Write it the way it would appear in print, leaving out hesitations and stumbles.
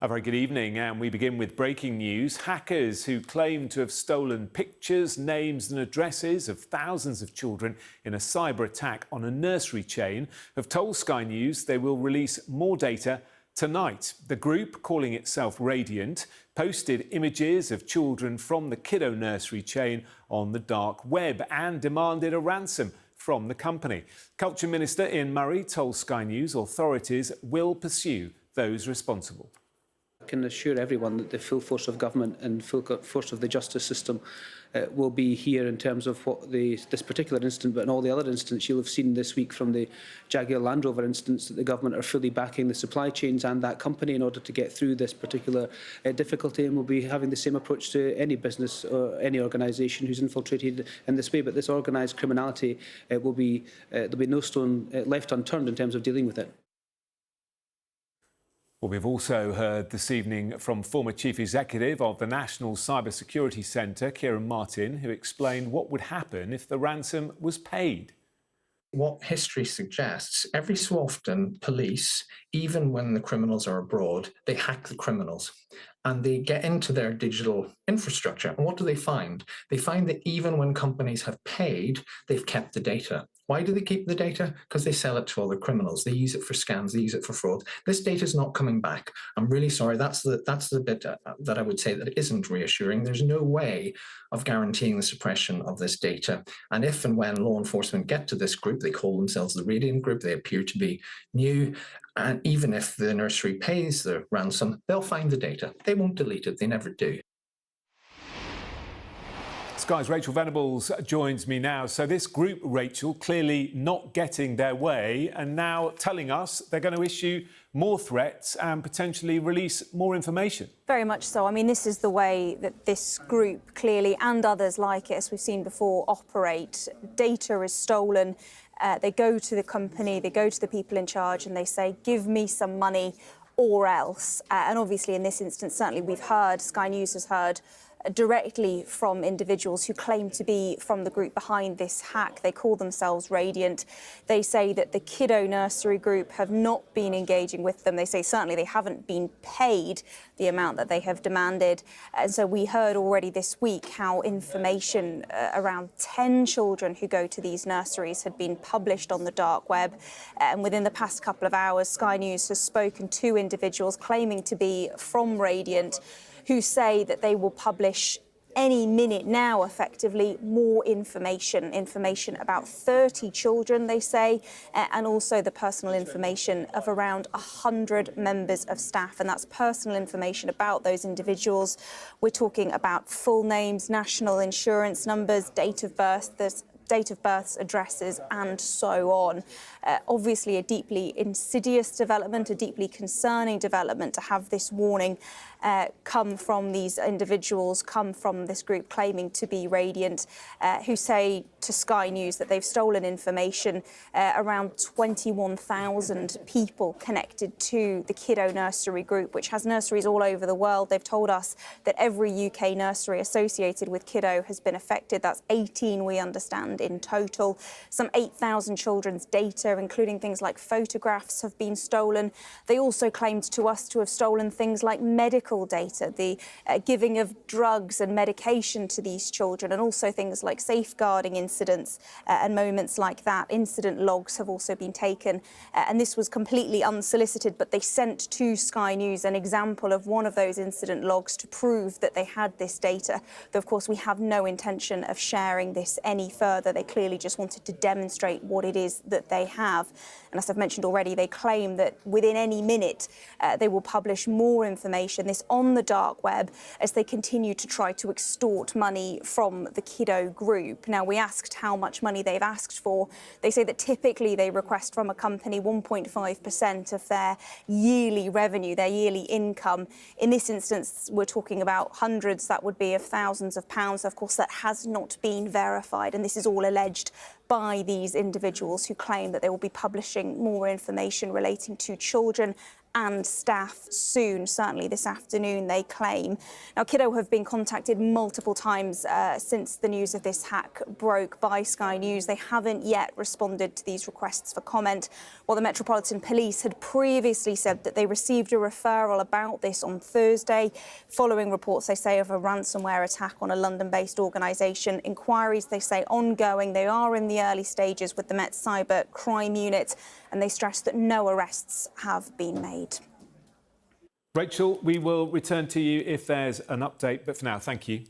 A very good evening, and we begin with breaking news. Hackers who claim to have stolen pictures, names and addresses of thousands of children in a cyber attack on a nursery chain have told Sky News they will release more data tonight. The group, calling itself Radiant, posted images of children from the kiddo nursery chain on the dark web and demanded a ransom from the company. Culture Minister Ian Murray told Sky News authorities will pursue those responsible. I can assure everyone that the full force of government and full force of the justice system will be here in terms of what this particular incident, but in all the other incidents you'll have seen this week from the Jaguar Land Rover instance, that the government are fully backing the supply chains and that company in order to get through this particular difficulty, and we'll be having the same approach to any business or any organisation who's infiltrated in this way. But this organised criminality there'll be no stone left unturned in terms of dealing with it. Well, we've also heard this evening from former Chief Executive of the National Cybersecurity Centre, Kieran Martin, who explained what would happen if the ransom was paid. What history suggests, every so often police, even when the criminals are abroad, they hack the criminals and they get into their digital infrastructure. And what do they find? They find that even when companies have paid, they've kept the data. Why do they keep the data? Because they sell it to other criminals. They use it for scams, they use it for fraud. This data is not coming back. I'm really sorry. That's the bit that I would say that isn't reassuring. There's no way of guaranteeing the suppression of this data. And if and when law enforcement get to this group, they call themselves the Radiant Group, they appear to be new. And even if the nursery pays the ransom, they'll find the data. They won't delete it. They never do. Sky's Rachel Venables joins me now. So this group, Rachel, clearly not getting their way and now telling us they're going to issue more threats and potentially release more information. Very much so. I mean, this is the way that this group clearly, and others like it, as we've seen before, operate. Data is stolen. They go to the company, they go to the people in charge and they say, give me some money or else. And obviously in this instance, certainly we've heard, Sky News has heard directly from individuals who claim to be from the group behind this hack. They call themselves Radiant. They say that the kiddo nursery group have not been engaging with them. They say certainly they haven't been paid the amount that they have demanded. And so we heard already this week how information around 10 children who go to these nurseries had been published on the dark web. And within the past couple of hours, Sky News has spoken to individuals claiming to be from Radiant, who say that they will publish any minute now, effectively, more information about 30 children, they say, and also the personal information of around 100 members of staff. And that's personal information about those individuals. We're talking about full names, national insurance numbers, date of births, addresses, and so on. Obviously, a deeply insidious development, a deeply concerning development to have this warning come from these individuals, come from this group claiming to be Radiant, who say to Sky News that they've stolen information around 21,000 people connected to the kiddo nursery group, which has nurseries all over the world. They've told us that every UK nursery associated with kiddo has been affected. That's 18, we understand, in total. Some 8,000 children's data, including things like photographs, have been stolen. They also claimed to us to have stolen things like medical data, the giving of drugs and medication to these children, and also things like safeguarding incidents and moments like that. Incident logs have also been taken, and this was completely unsolicited, but they sent to Sky News an example of one of those incident logs to prove that they had this data. Though, of course, we have no intention of sharing this any further. They clearly just wanted to demonstrate what it is that they have. And as I've mentioned already, they claim that within any minute they will publish more information, this on the dark web, as they continue to try to extort money from the kiddo group. Now, we asked how much money they've asked for. They say that typically they request from a company 1.5% of their yearly revenue, their yearly income. In this instance, we're talking about hundreds, that would be, of thousands of pounds. Of course, that has not been verified, and this is all alleged by these individuals who claim that they will be publishing more information relating to children and staff soon, certainly this afternoon, they claim. Now, Kiddo have been contacted multiple times since the news of this hack broke by Sky News. They haven't yet responded to these requests for comment. While the Metropolitan Police had previously said that they received a referral about this on Thursday, following reports, they say, of a ransomware attack on a London-based organisation. Inquiries, they say, ongoing. They are in the early stages with the Met Cyber Crime Unit, and they stress that no arrests have been made. Rachel, we will return to you if there's an update, but for now, thank you.